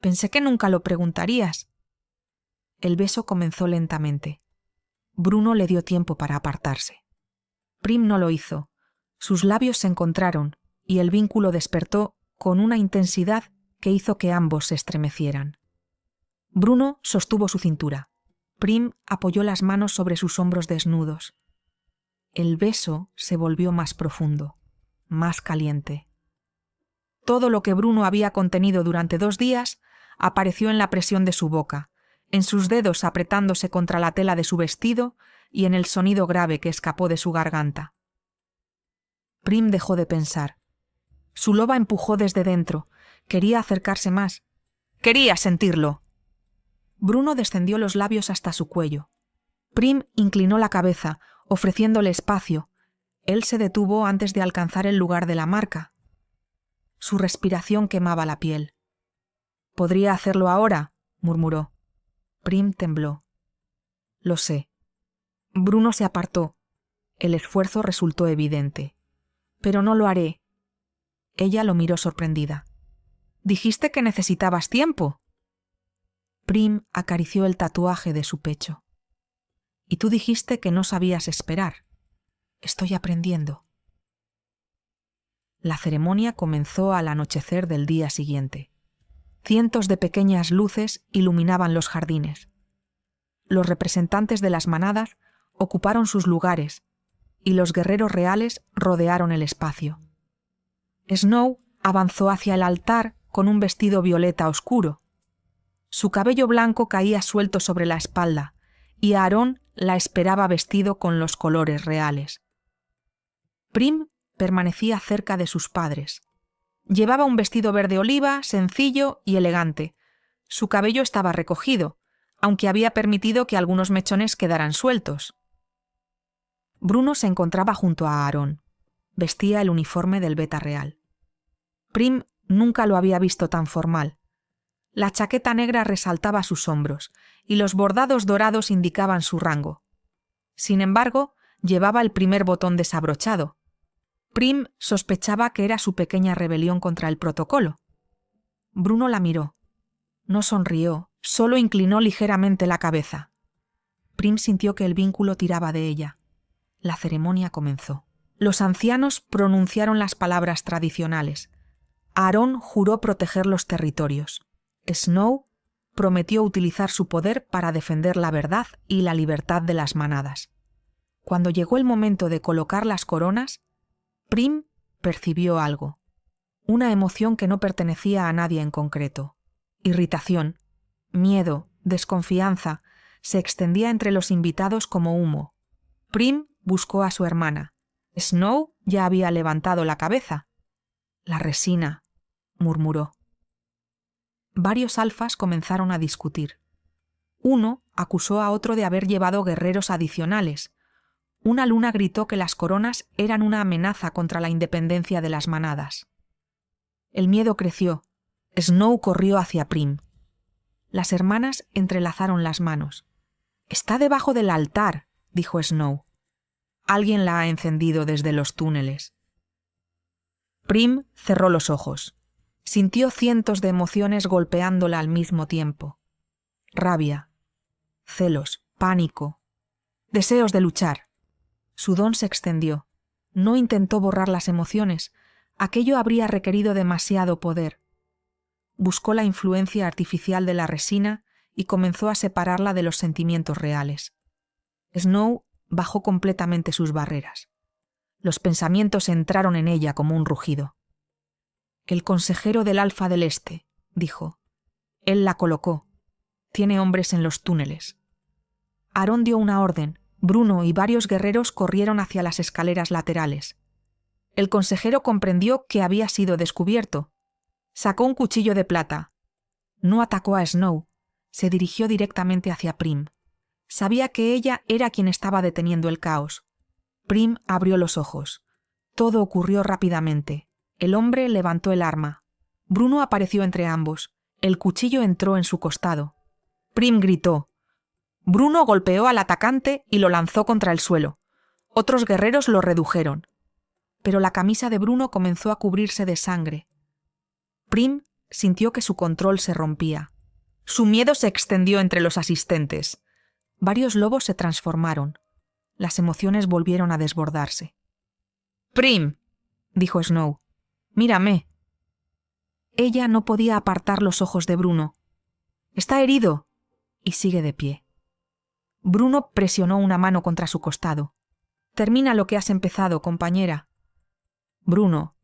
Pensé que nunca lo preguntarías. El beso comenzó lentamente. Bruno le dio tiempo para apartarse. Prim no lo hizo. Sus labios se encontraron y el vínculo despertó con una intensidad que hizo que ambos se estremecieran. Bruno sostuvo su cintura. Prim apoyó las manos sobre sus hombros desnudos. El beso se volvió más profundo, más caliente. Todo lo que Bruno había contenido durante 2 días apareció en la presión de su boca, en sus dedos apretándose contra la tela de su vestido y en el sonido grave que escapó de su garganta. Prim dejó de pensar. Su loba empujó desde dentro. Quería acercarse más. Quería sentirlo. Bruno descendió los labios hasta su cuello. Prim inclinó la cabeza, ofreciéndole espacio. Él se detuvo antes de alcanzar el lugar de la marca. Su respiración quemaba la piel. «¿Podría hacerlo ahora?», murmuró. Prim tembló. «Lo sé». Bruno se apartó. El esfuerzo resultó evidente. «Pero no lo haré». Ella lo miró sorprendida. «Dijiste que necesitabas tiempo». Prim acarició el tatuaje de su pecho. «Y tú dijiste que no sabías esperar. Estoy aprendiendo». La ceremonia comenzó al anochecer del día siguiente. Cientos de pequeñas luces iluminaban los jardines. Los representantes de las manadas ocuparon sus lugares y los guerreros reales rodearon el espacio. Snow avanzó hacia el altar con un vestido violeta oscuro. Su cabello blanco caía suelto sobre la espalda y Aarón la esperaba vestido con los colores reales. Prim permanecía cerca de sus padres. Llevaba un vestido verde oliva, sencillo y elegante. Su cabello estaba recogido, aunque había permitido que algunos mechones quedaran sueltos. Bruno se encontraba junto a Aarón. Vestía el uniforme del Beta Real. Prim nunca lo había visto tan formal. La chaqueta negra resaltaba sus hombros y los bordados dorados indicaban su rango. Sin embargo, llevaba el primer botón desabrochado. Prim sospechaba que era su pequeña rebelión contra el protocolo. Bruno la miró. No sonrió, solo inclinó ligeramente la cabeza. Prim sintió que el vínculo tiraba de ella. La ceremonia comenzó. Los ancianos pronunciaron las palabras tradicionales. Aarón juró proteger los territorios. Snow prometió utilizar su poder para defender la verdad y la libertad de las manadas. Cuando llegó el momento de colocar las coronas, Prim percibió algo. Una emoción que no pertenecía a nadie en concreto. Irritación, miedo, desconfianza, se extendía entre los invitados como humo. Prim buscó a su hermana. Snow ya había levantado la cabeza. «La resina», murmuró. Varios alfas comenzaron a discutir. Uno acusó a otro de haber llevado guerreros adicionales. Una luna gritó que las coronas eran una amenaza contra la independencia de las manadas. El miedo creció. Snow corrió hacia Prim. Las hermanas entrelazaron las manos. «Está debajo del altar», dijo Snow. «Alguien la ha encendido desde los túneles». Prim cerró los ojos. Sintió cientos de emociones golpeándola al mismo tiempo. Rabia, celos, pánico, deseos de luchar. Su don se extendió. No intentó borrar las emociones. Aquello habría requerido demasiado poder. Buscó la influencia artificial de la resina y comenzó a separarla de los sentimientos reales. Snow bajó completamente sus barreras. Los pensamientos entraron en ella como un rugido. «El consejero del Alfa del Este», dijo. «Él la colocó. Tiene hombres en los túneles». Aarón dio una orden. Bruno y varios guerreros corrieron hacia las escaleras laterales. El consejero comprendió que había sido descubierto. Sacó un cuchillo de plata. No atacó a Snow. Se dirigió directamente hacia Prim. Sabía que ella era quien estaba deteniendo el caos. Prim abrió los ojos. Todo ocurrió rápidamente. El hombre levantó el arma. Bruno apareció entre ambos. El cuchillo entró en su costado. Prim gritó. Bruno golpeó al atacante y lo lanzó contra el suelo. Otros guerreros lo redujeron. Pero la camisa de Bruno comenzó a cubrirse de sangre. Prim sintió que su control se rompía. Su miedo se extendió entre los asistentes. Varios lobos se transformaron. Las emociones volvieron a desbordarse. «Prim», dijo Snow, «mírame». Ella no podía apartar los ojos de Bruno. «Está herido», y sigue de pie. Bruno presionó una mano contra su costado. «Termina lo que has empezado, compañera». «Bruno,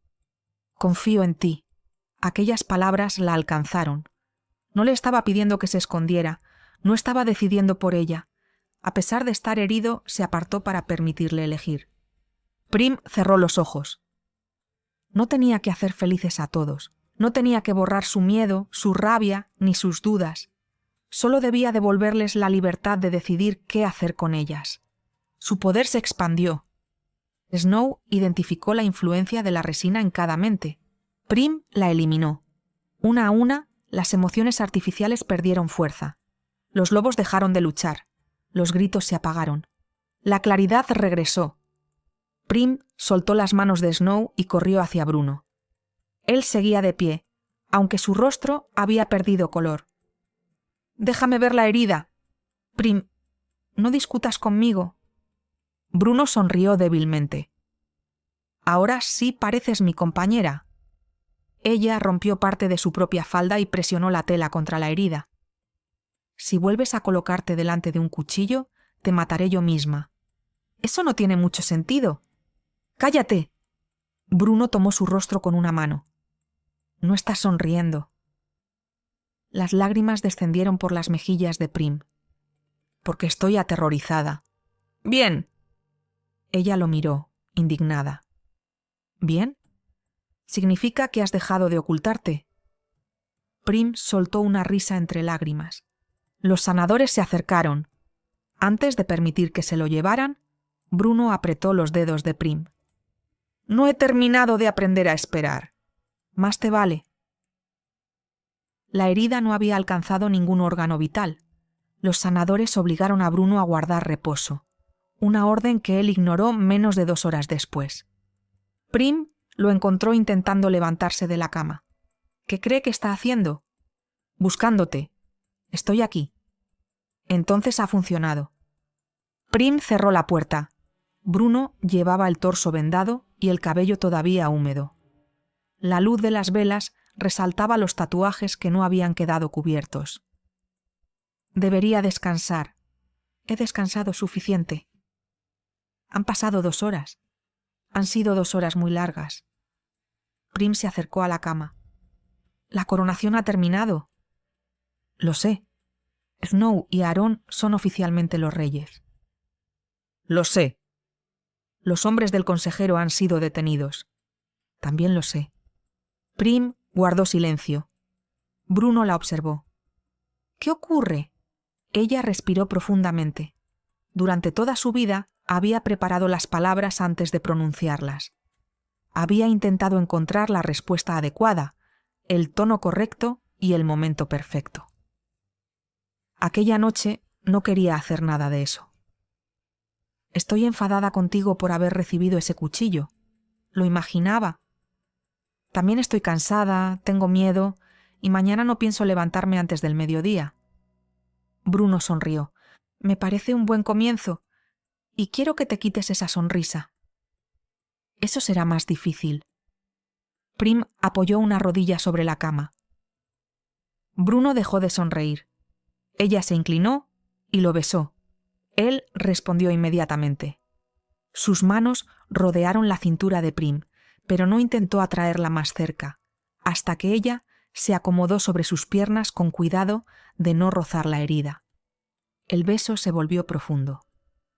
confío en ti». Aquellas palabras la alcanzaron. No le estaba pidiendo que se escondiera, no estaba decidiendo por ella. A pesar de estar herido, se apartó para permitirle elegir. Prim cerró los ojos. No tenía que hacer felices a todos, no tenía que borrar su miedo, su rabia, ni sus dudas. Solo debía devolverles la libertad de decidir qué hacer con ellas. Su poder se expandió. Snow identificó la influencia de la resina en cada mente. Prim la eliminó. Una a una, las emociones artificiales perdieron fuerza. Los lobos dejaron de luchar. Los gritos se apagaron. La claridad regresó. Prim soltó las manos de Snow y corrió hacia Bruno. Él seguía de pie, aunque su rostro había perdido color. «Déjame ver la herida». «Prim, no discutas conmigo». Bruno sonrió débilmente. «Ahora sí pareces mi compañera». Ella rompió parte de su propia falda y presionó la tela contra la herida. «Si vuelves a colocarte delante de un cuchillo, te mataré yo misma». «Eso no tiene mucho sentido». «¡Cállate!». Bruno tomó su rostro con una mano. «No estás sonriendo». Las lágrimas descendieron por las mejillas de Prim. «Porque estoy aterrorizada». «Bien». Ella lo miró, indignada. «¿Bien? ¿Significa que has dejado de ocultarte?» Prim soltó una risa entre lágrimas. Los sanadores se acercaron. Antes de permitir que se lo llevaran, Bruno apretó los dedos de Prim. «No he terminado de aprender a esperar». «Más te vale». La herida no había alcanzado ningún órgano vital. Los sanadores obligaron a Bruno a guardar reposo, una orden que él ignoró menos de 2 horas después. Prim lo encontró intentando levantarse de la cama. «¿Qué cree que está haciendo?» «Buscándote. Estoy aquí». Entonces ha funcionado. Prim cerró la puerta. Bruno llevaba el torso vendado y el cabello todavía húmedo. La luz de las velas resaltaba los tatuajes que no habían quedado cubiertos. «Debería descansar. He descansado suficiente». «Han pasado 2 horas. Han sido 2 horas muy largas». Prim se acercó a la cama. «La coronación ha terminado». «Lo sé. Snow y Aaron son oficialmente los reyes». «Lo sé». «Los hombres del consejero han sido detenidos». «También lo sé». Prim guardó silencio. Bruno la observó. «¿Qué ocurre?» Ella respiró profundamente. Durante toda su vida había preparado las palabras antes de pronunciarlas. Había intentado encontrar la respuesta adecuada, el tono correcto y el momento perfecto. Aquella noche no quería hacer nada de eso. «Estoy enfadada contigo por haber recibido ese cuchillo. Lo imaginaba. También estoy cansada, tengo miedo, y mañana no pienso levantarme antes del mediodía». Bruno sonrió. «Me parece un buen comienzo, y quiero que te quites esa sonrisa». «Eso será más difícil». Prim apoyó una rodilla sobre la cama. Bruno dejó de sonreír. Ella se inclinó y lo besó. Él respondió inmediatamente. Sus manos rodearon la cintura de Prim, pero no intentó atraerla más cerca, hasta que ella se acomodó sobre sus piernas con cuidado de no rozar la herida. El beso se volvió profundo.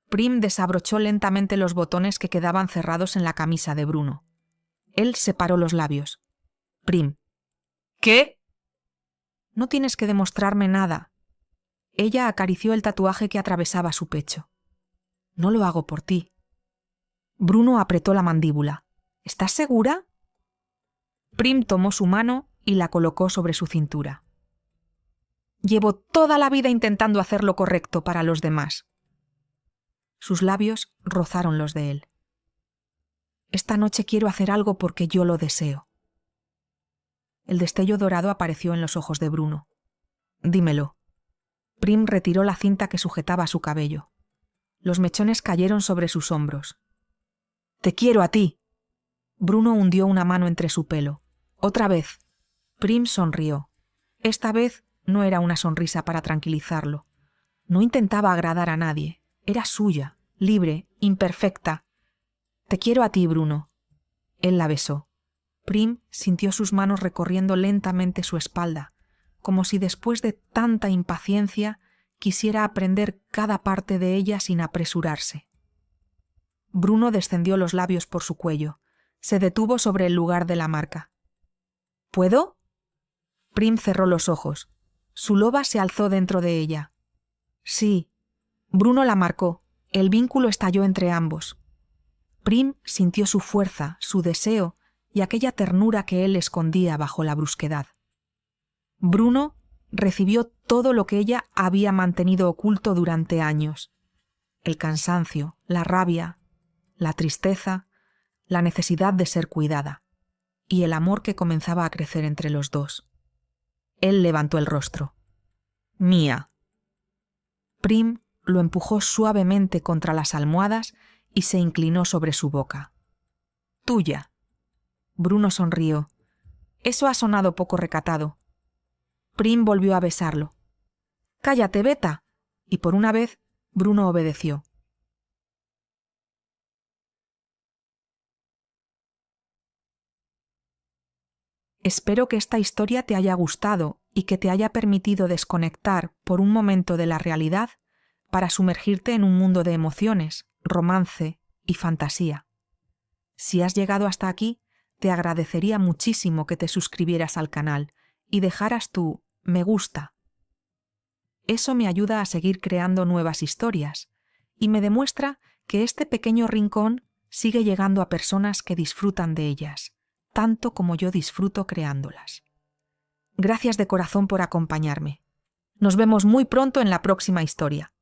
Prim desabrochó lentamente los botones que quedaban cerrados en la camisa de Bruno. Él separó los labios. «Prim». «¿Qué?» «No tienes que demostrarme nada. Ella acarició el tatuaje que atravesaba su pecho. No lo hago por ti. Bruno apretó la mandíbula. ¿Estás segura? Prim tomó su mano y la colocó sobre su cintura. Llevo toda la vida intentando hacer lo correcto para los demás. Sus labios rozaron los de él. Esta noche quiero hacer algo porque yo lo deseo. El destello dorado apareció en los ojos de Bruno. Dímelo. Prim retiró la cinta que sujetaba su cabello. Los mechones cayeron sobre sus hombros. Te quiero a ti. Bruno hundió una mano entre su pelo. Otra vez. Prim sonrió. Esta vez no era una sonrisa para tranquilizarlo. No intentaba agradar a nadie. Era suya, libre, imperfecta. Te quiero a ti, Bruno. Él la besó. Prim sintió sus manos recorriendo lentamente su espalda, como si después de tanta impaciencia quisiera aprender cada parte de ella sin apresurarse. Bruno descendió los labios por su cuello. Se detuvo sobre el lugar de la marca. ¿Puedo? Prim cerró los ojos. Su loba se alzó dentro de ella. Sí. Bruno la marcó. El vínculo estalló entre ambos. Prim sintió su fuerza, su deseo y aquella ternura que él escondía bajo la brusquedad. Bruno recibió todo lo que ella había mantenido oculto durante años. El cansancio, la rabia, la tristeza, la necesidad de ser cuidada, y el amor que comenzaba a crecer entre los dos. Él levantó el rostro. Mía. Prim lo empujó suavemente contra las almohadas y se inclinó sobre su boca. Tuya. Bruno sonrió. Eso ha sonado poco recatado. Prim volvió a besarlo. Cállate, Beta. Y por una vez, Bruno obedeció. Espero que esta historia te haya gustado y que te haya permitido desconectar por un momento de la realidad para sumergirte en un mundo de emociones, romance y fantasía. Si has llegado hasta aquí, te agradecería muchísimo que te suscribieras al canal y dejaras tu me gusta. Eso me ayuda a seguir creando nuevas historias y me demuestra que este pequeño rincón sigue llegando a personas que disfrutan de ellas, tanto como yo disfruto creándolas. Gracias de corazón por acompañarme. Nos vemos muy pronto en la próxima historia.